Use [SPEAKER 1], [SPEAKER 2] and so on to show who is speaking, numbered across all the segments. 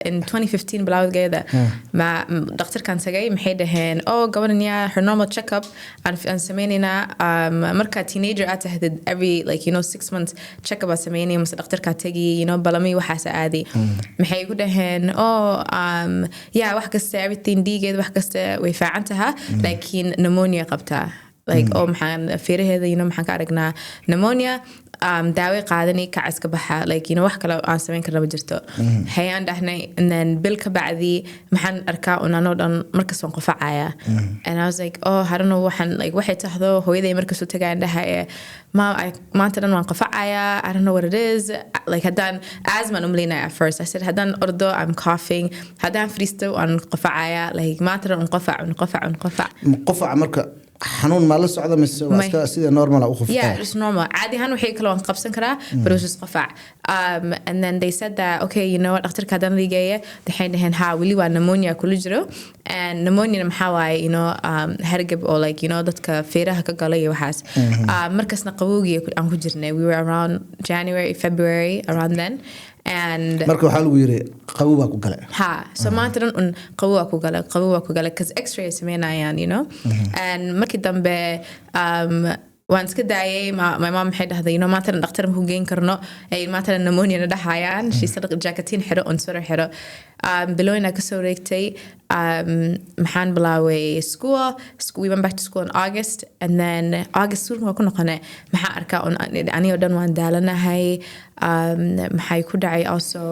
[SPEAKER 1] in 2015 bilowgeeda ma dhakhtar kan tagay maxay dhaheen gabadhanya her normal checkup aan sameynayna marka teenager at tahdid every 6 months checkup aan sameynay mas dhakhtarka tagi balami waxaas aadi maxay ku dhaheen wax kasta everything dhiigeed wax kasta way fiicantaha laakiin pneumonia qabtaa maxaan feeraheeda maxaan ka aragnaa pneumonia daawo qaadani ka iska baxa wax kale aan sameyn karna ma jirto hayaan dhahnay and then bil ka bacdi maxaan arkaa unano dhan markas waan qofacaya and I was like I don't know waxay tahdo hooyaday markas u tagaan dhahay maanta dhan waan qofacaya I don't know what it is haddaan asthma umleynay at first I said haddaan ordo I'm coughing haddaan friisto waan qofacaya maanta dhan qofac marka
[SPEAKER 2] xanuun ma la socdo mise waa sida normal u qofka
[SPEAKER 1] it's normal caadi ahaan waxay kala waan qabsan karaa but it was just qofac and then they said that okay what dhakhtarka hadan ligeeya waxay dhaheen wili waa pneumonia kula jiro and pneumonia maxaa waaye hargab oo dadka feeraha ka galay waxaas markaasna qabowgii aan ku jirnay we were around January February around then and
[SPEAKER 2] marka waxa lagu yiri qabow baa ku galay
[SPEAKER 1] so maanta dhan qabow ku galay cuz x-ray sameynayaan and markii dambe waan iska daayay my mom maxay dhahday maanta dhan dhakhtar ma geyn karno ay maanta dhan pneumonia na dhahayaan she said jacketin xiro on sore xiro bilowna ka soo reegtay maxaan bilaaway school we went back to school in August and then August waa ku noqonay maxaa arkaa aniga dhan waan daalanahay maxay ku dhacay also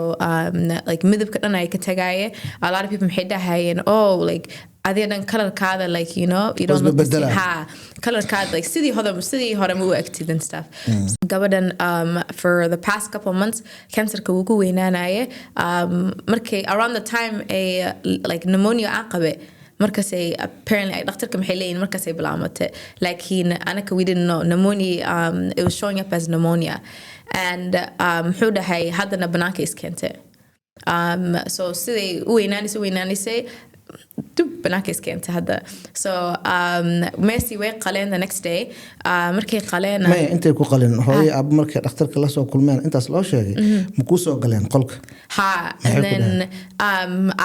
[SPEAKER 1] midabka dhan ay ka tagaye a lot of people maxay dhahayeen adiga colorkaada you don't look the same colorkaada sidii hore ma u agtid and stuff gabadhan for the past couple of months Kansarka wuu ku weynaanaye markay around the time pneumonia aan qabe markaasay apparently dhakhtarka maxay leeyihiin markaasay bilaamatay laakiin anaka we didn't know pneumonia it was showing up as pneumonia and muxuu dhahay haddana banaanka iskeentay so siday u weynaanaysay banaanka iskeentay hadda so Messi way qaleen the next day markay qaleen
[SPEAKER 2] ma intay ku qaleen hooyo aab markay dhakhtarka la soo kulmeen intaas loo sheegay ma ku soo galeen qolka
[SPEAKER 1] and then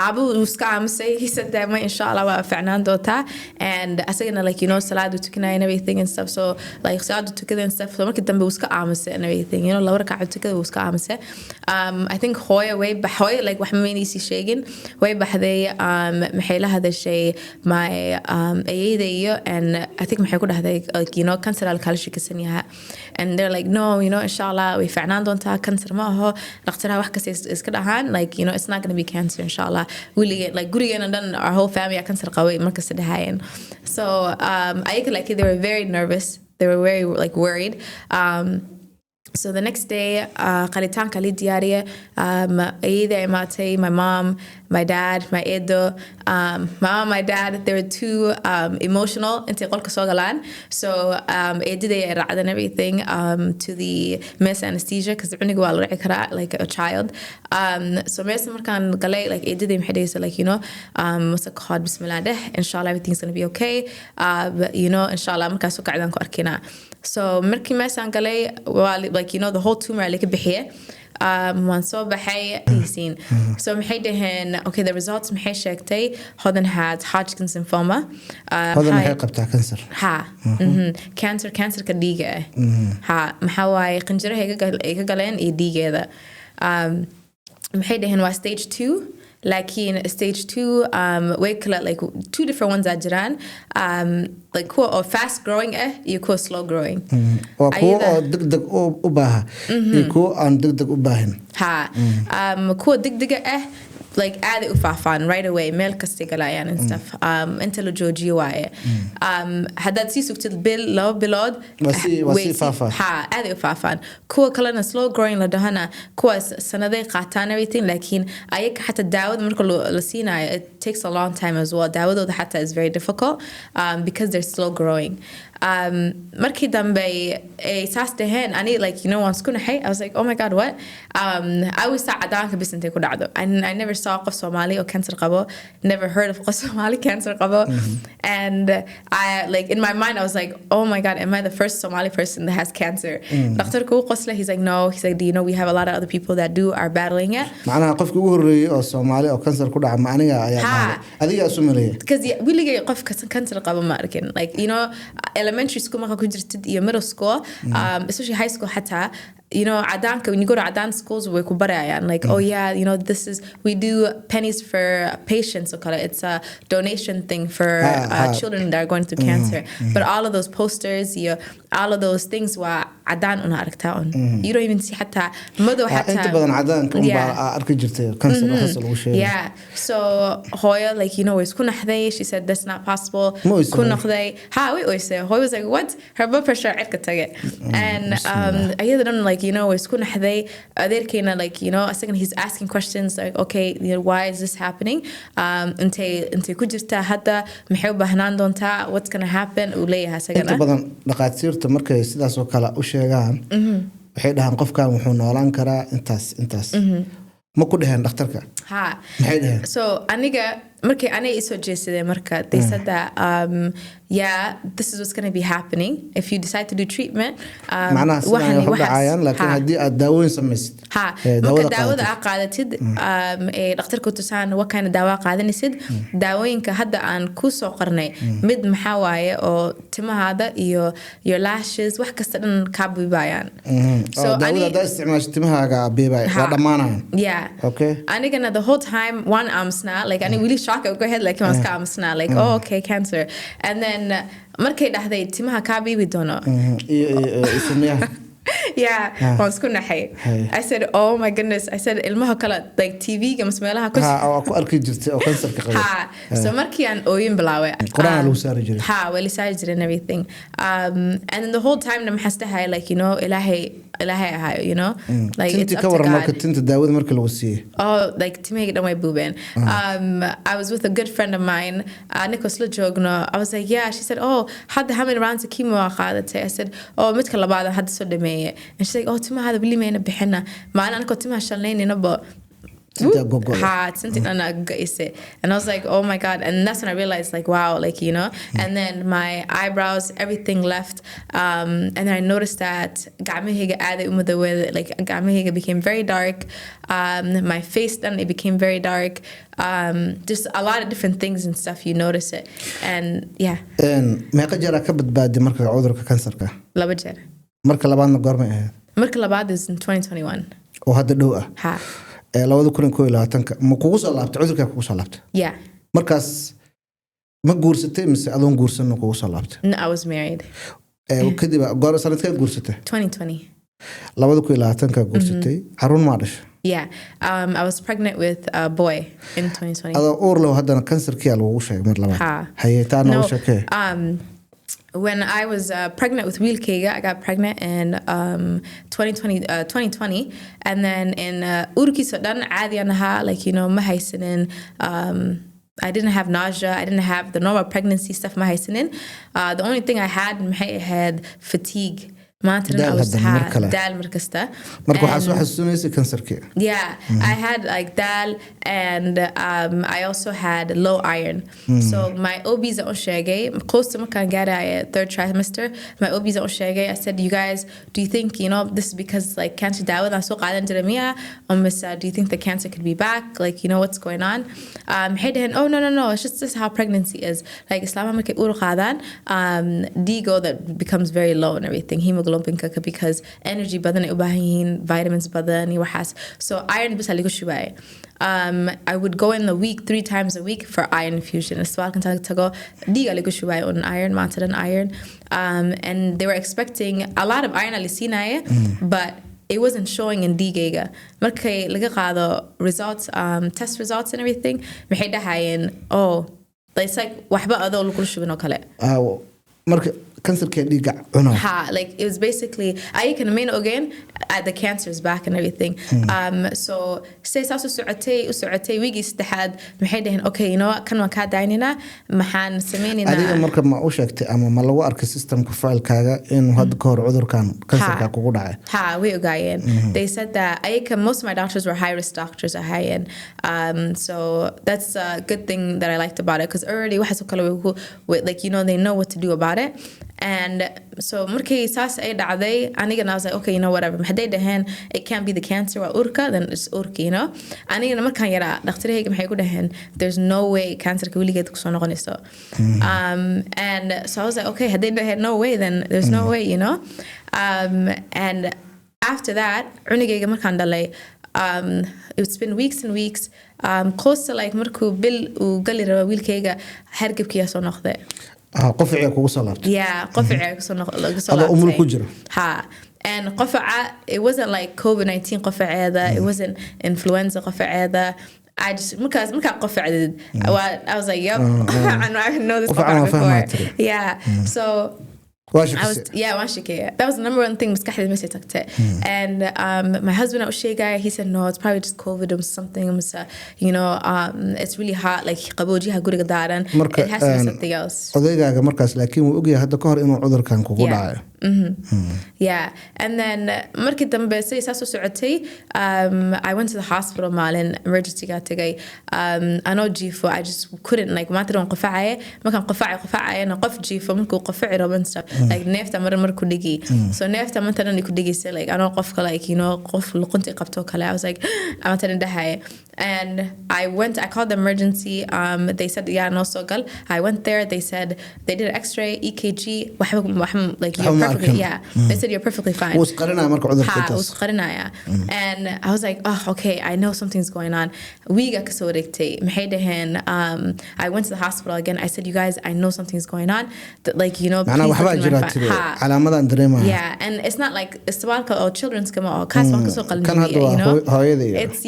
[SPEAKER 1] abu uska amsay he said that ma inshallah waa fiicnaan doontaa and asagana salaad tukanay and everything and stuff so salaad tukada and stuff so markii dambe uska amsay and everything laba rakac tukada uska amsay I think hooyo way baxay wax ma meynaysi sheegin way baxday maxay la hadashay my ayaydayo and I think maxay ku dhahday cancer alkalshi kasan yahay and they're like no inshallah way fiicnaan doontaa cancer ma aho dhakhtarha wax kasta iska dhahaan it's not going to be cancer inshallah gurigeena dhan our whole family cancer qaway markas dhahaayeen so they were very nervous they were very worried so the next day qalitaanka li diyaariye ayada imaatay my mom my dad my edo my mom my dad they were too emotional intay qolka soo galaan so ediday raacdan everything to the mass anesthesia cuz cuniga waa la raaci karaa like a child so mass markaan galay ediday maxay dhahaysa wasa qad bismillah inshallah everything's going to be okay inshallah markaas soo kacdan ku arkina so markii meeshaan galay the whole tumor like bixiye waan soo baxay so maxay dhaheen okay the results maxay sheegtay Hodan had Hodgkin's lymphoma
[SPEAKER 2] Hodan maxay qabtaa cancer
[SPEAKER 1] cancerka dhiiga maxaa waaye qanjiraha ay ka galeen iyo dhiigeeda maxay dhaheen waa stage 2 لكن stage 2 way kala two different ones are jiraan kuwa oo fast growing iyo kuwa slow growing
[SPEAKER 2] waa kuwa oo degdeg u baahan iyo kuwa aan degdeg u baahan
[SPEAKER 1] kuwa degdega aad u faafaan right away meel kasta galayaan and stuff inta la joojiyo waaye haddaad sii sugtid laba bilood aad u faafaan kuwa kalena slow growing la dhahana kuwaas sanaday qaataan everything laakiin ayaga xataa daawada marka la siinayo it takes a long time as well daawadooda xataa is very difficult because they're slow growing markii dambe saas dhaheen ani like you know waan isku naxay I was like oh my god what I always thought cadaanka bis intay ku dhacdo I never saw qof Somali oo cancer qabo never heard of qof Somali cancer qabo and I like in my mind I was like oh my god am I the first Somali person that has cancer dhakhtarku uu qosla he's like no he's like do you know we have a lot of other people that are battling it
[SPEAKER 2] macnaha qofkii ugu horeeyay oo Somali oo cancer ku dhaca ma aniga ayaa adiga isu maleeyay
[SPEAKER 1] because weligay qof cancer qabo ma arkin like you know elementary school marka ku jirtid iyo middle school especially high school hatta you know cadaanka when you go to Adan schools way ku barayaan like oh yeah you know this is we do pennies for patients so call it it's a donation thing for children that are going through cancer but all of those posters all of those things were Adan una aragtaa on you don't even see hatta mado hatta
[SPEAKER 2] inta badan cadaanka baa arki jirtay cancer waxa lagu sheegay
[SPEAKER 1] yeah so hoya like you know is ku naxday she said that's not possible ku naxday way oyse hoya was like what her blood pressure cirka tagay and ayadana like you know is ku naxday adeerkeena like you know second he's asking questions like okay you know why is this happening intay ku jirta hadda maxay u baahnaan doontaa what's going to happen uu leeyahay second
[SPEAKER 2] inta badan dhaqaatiirta markay sidaas oo kale u sheegaan waxay dhahan qofkan wuxuu noolaan karaa intaas ma ku dhahan dhakhtarka maxay dhahan
[SPEAKER 1] so aniga markay anay isoo jeesadeen marka they said that yeah this is what's going to be happening if you decide to do treatment
[SPEAKER 2] waxaan dhacayaan laakiin hadii aad daaweyn samaysid
[SPEAKER 1] marka daawada aad qaadatid dhakhtarku tusaan what kind of daawa qaadanaysid daawooyinka hadda aan ku soo qornay mid maxaa waaye oo timahaada iyo your lashes wax kasta dhan ka biibayaan
[SPEAKER 2] so daawada isticmaasho timahaaga biibay waa dhamaanayaan
[SPEAKER 1] yeah
[SPEAKER 2] okay
[SPEAKER 1] anigana the whole time one amsna like ani really shock go ahead like I'm amsna like oh okay cancer and then markay dhahday timaha ka biibi doono yeah waan isku naxay I said oh my goodness I said ilmaha kala like TV ga masmeelaha
[SPEAKER 2] ku arki jirtay oo kansarka qaba
[SPEAKER 1] so markii aan ooyin bilaaway
[SPEAKER 2] quraan lagu saari jiray
[SPEAKER 1] wali saari jiray and everything and then the whole time na maxastahay like you know ilaahay ahayo you know like
[SPEAKER 2] it's up to God marka tinta daawada marka lagu siiyay
[SPEAKER 1] oh like timahayga dhan way buubeen I was with a good friend of mine Nicholas la joogno I was like yeah she said oh hadda how many rounds of chemo qaadatay I said oh midka labaad hadda soo dhameeyay and she's like oh timahada wali mayna bixina maalin anko timaha shalnaynina ba something and I was like oh my god and that's when I realized like wow like you know and then my eyebrows everything left and then I noticed that gacmahayga aaday u madaway like gacmahayga became very dark my face then it became very dark just a lot of different things and stuff you notice it and yeah
[SPEAKER 2] meeqa jeer ka badbaadi marka cudurka kansarka
[SPEAKER 1] laba jeer
[SPEAKER 2] marka labaadna goorma ahayd
[SPEAKER 1] marka labaad is in 2021
[SPEAKER 2] oo hadda dhow ah 2021 ma kugu soo laabtay cudurka kugu soo laabtay
[SPEAKER 1] yeah
[SPEAKER 2] markaas ma guursatay mise adoon guursan kugu soo laabtay
[SPEAKER 1] no I was married
[SPEAKER 2] kadib goor sanadka guursatay
[SPEAKER 1] 2020
[SPEAKER 2] 2021 ka guursatay xarun ma dhashay
[SPEAKER 1] yeah I was pregnant with a boy in 2020
[SPEAKER 2] adoo uur leh haddana kansarkii lagu sheegay mar labaad hay'taan oo sheekay
[SPEAKER 1] when I was pregnant with Wheelkega, I got pregnant in 2020 and then in Urki Sudan Adianaha like you know mahaisinin I didn't have nausea I didn't have the normal pregnancy stuff mahaisinin the only thing I had fatigue I was dal markasta
[SPEAKER 2] marka waxa soo xasuunaysay kansarka
[SPEAKER 1] yeah I had like dal and I also had low iron so my OBs on sheegay close to makan garay third trimester my OBs on sheegay I said you guys do you think you know this is because like cancer daawada soo qaadan jiramiya do you think the cancer could be back like you know what's going on hidden oh no it's just this how pregnancy is like islam markay uur qaadan digo that becomes very low and everything hemoglobin because energy badan ay u baahan yihiin vitamins badan iyo waxaas so iron bis lagu shubay I would go in the week 3 times a week for iron infusion aswalkan tago diga lagu shubay on iron maatadan iron and they were expecting a lot of iron alisinaya but it wasn't showing in digayga markay laga qaado results test results and everything maxay dhahayeen oh it's like waxba adoo lagu shubin oo kale
[SPEAKER 2] marka kansarka dhiiga cuno
[SPEAKER 1] like it was basically I can main again the cancer's back and everything so say saas u socotay wigi saddexaad maxay dhahan okay you know kan waan ka daynina maxaan sameynina
[SPEAKER 2] adiga marka ma u sheegtay ama ma lagu arkay systemka filekaaga in had ka hor cudurkan kansarka kugu dhacay
[SPEAKER 1] we ogaayeen they said that most of my doctors were high risk doctors ayaan so that's a good thing that I liked about it because already waxa soo kale like you know they know what to do about it and so markii saas ay dhacday aniga I was like okay you know whatever maxay dhahan it can't be the cancer or urka then it's urka you know aniga markaan yara dhakhtarayga maxay ku dhahan there's no way cancerka wiligeed ku soo noqonayso and so I was like okay hadday dhahan no way then there's no way you know and after that cunugayga markaan dhalay it's been weeks and weeks close to like markuu bil uu gali raba wiilkayga hargabkiyaa soo noqday
[SPEAKER 2] qofciga kugu soo laabtay
[SPEAKER 1] qofciga kusoo laabtay
[SPEAKER 2] umul ku jiro
[SPEAKER 1] and qofca it wasn't like COVID-19 qofceeda it wasn't influenza qofceeda I just markaa qofcadid I was like yep I know this before so one shikaya. That was the number one thing maskaxdayda meesha tagtay and my husband was sheegay he said no it's probably just COVID or something you know it's really hot like qaboojiha guriga daaran it has to be something else
[SPEAKER 2] odaygaga markaas laakiin wuu ogyahay hadda ka hor inuu cudurkan kugu dhacayo
[SPEAKER 1] and then markii dambe say saas u socotay I went to the hospital maalin emergency ga tagay ano jifo I just couldn't like maanta waan qofacay markaan qofacay na qof jifo markuu qofaci rabo and stuff like neefta mar ku dhigi so neefta maanta dhan ku dhigaysa like ano qofka like you know qof luqunti qabto kale I was like maanta dhan dhahay and I called the emergency they said no so gal I went there they said they did an x-ray EKG like you're perfectly they said you're perfectly fine
[SPEAKER 2] wasqarinaya marka cudurka
[SPEAKER 1] wasqarinaya and I was like oh okay I know something's going on wiiga ka soo wareegtay maxay dhahan I went to the hospital again I said you guys I know something's going on that, like you know
[SPEAKER 2] calaamadan dareemaya
[SPEAKER 1] and it's not like istibaalka or children's kama oo kaas waan ka soo qalmiyay you know it's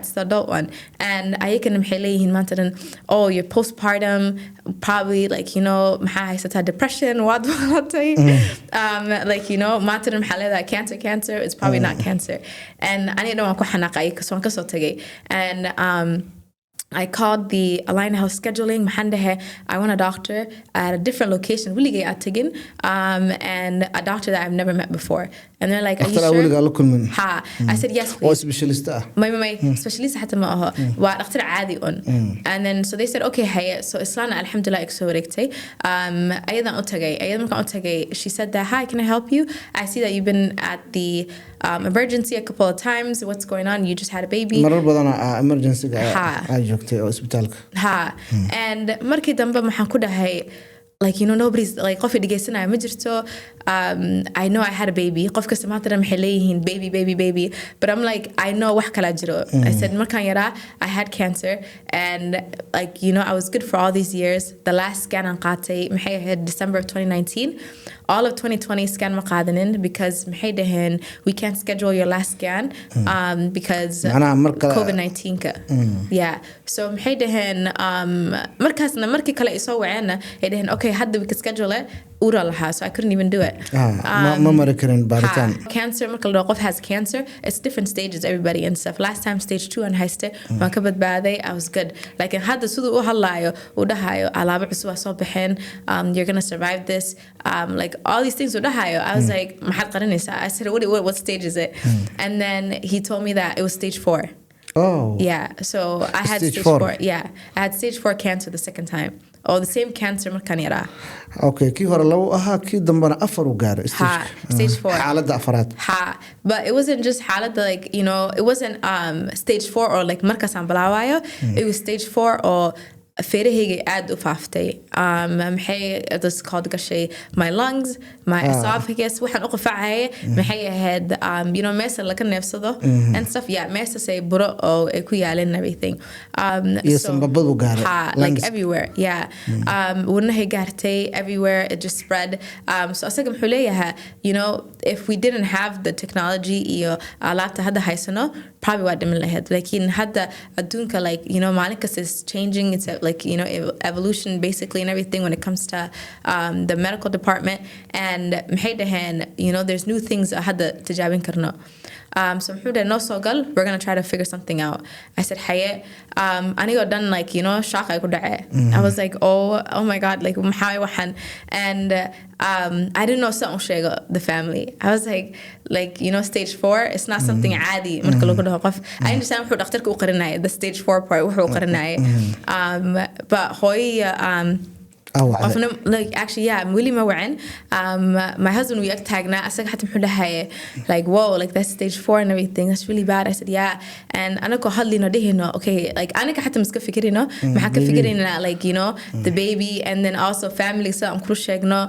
[SPEAKER 1] it's the adult one and ayakana maxay leeyihiin maanta dhan oh you're postpartum probably like you know maxaa haysataa depression waad wadatay like you know maanta dhan maxaa leedahay cancer it's probably not cancer and aniga dhan waan ku xanaaqay kasoo ka soo tagay and I called the Align Health Scheduling Mahandehe I want a doctor at a different location Willige Atagin and a doctor that I've never met before and they're like are you sure I said yes please
[SPEAKER 2] specialist
[SPEAKER 1] my specialist حتى ما هو ودكتور عادي and then so they said okay hey so Islana alhamdulillah exorectay أيضا أتجي she said that hi can I help you I see that you've been at the emergency a couple of times what's going on you just had a baby
[SPEAKER 2] marar badan emergency ay joogtay oo isbitaalka
[SPEAKER 1] and markii dambe maxaan ku dhahay like you know nobody's like qof dhageysanaya ma jirto I know I had a baby qof kasta maanta dhan maxay leeyihiin baby but I'm like I know wax kala jiro I said markaan yara I had cancer and like you know I was good for all these years the last scan aan qaatay maxay ahayd December of 2019 all of 2020 scan ma qaadanin because maxay dhahan we can't schedule your last scan because COVID-19 ka so maxay dhahan markaasna markii kale isoo waceena ay dhahan okay hadda we can schedule it ura lahaa so I couldn't even do it
[SPEAKER 2] ma mari karin baaritaan
[SPEAKER 1] cancer marka la qof has cancer it's different stages everybody and stuff last time stage 2 aan hayste waan ka badbaaday I was good like hadda sidoo u hadlaayo u dhahayo alaabo cusub soo baxeen you're going to survive this like all these things u dhahayo I was like maxad qarinaysa I said what stage is it and then he told me that it was stage 4 so I had stage 4 I had stage 4 cancer the second time or the same cancer markaan yaraa
[SPEAKER 2] okay kii hore labo ahaa kii dambana 4 u gaaray
[SPEAKER 1] stage 4
[SPEAKER 2] xaaladda afraad
[SPEAKER 1] but it wasn't just xaaladda like you know it wasn't stage 4 or like markaas aan bilaawayo it was stage 4 or feerahayga aad u faaftay maxay this called gashay my lungs my esophagus waxaan u qafacay maxay ahayd you know meesha laga neefsado and stuff meesha say buro oo ay ku yaaleen everything
[SPEAKER 2] so sababadu gaaray
[SPEAKER 1] like everywhere wadnahay gaartay everywhere it just spread so asaga muxuu leeyahay you know if we didn't have the technology iyo alaabta hadda haysano probably waa dhiman lahayd laakiin hadda adduunka like you know maalin kasta is changing it's like you know evolution basically and everything when it comes to the medical department and maxay dhaheen you know there's new things hadda tijaabin karno so muxuu dhahay noo soo gal we're gonna try to figure something out I said haye anigoo dhan like you know shock ay ku dhacay I was like oh my god like maxaa waxan and I didn't know something shega the family I was like you know stage 4 it's not something عادي marka lagu dhaho qof I understand wuxuu dhakhtarka u qarinayay the stage 4 part wuxuu qarinayay but hooy like actually yeah really ma wacan my husband we taagna asaga xataa muxuu dhahay like whoa like that's stage 4 and everything that's really bad I said yeah and anako hadlino dhihino okay like anaka xataa miska fikirino maxaa ka fikirina like you know the baby and then also family so am ku sheegno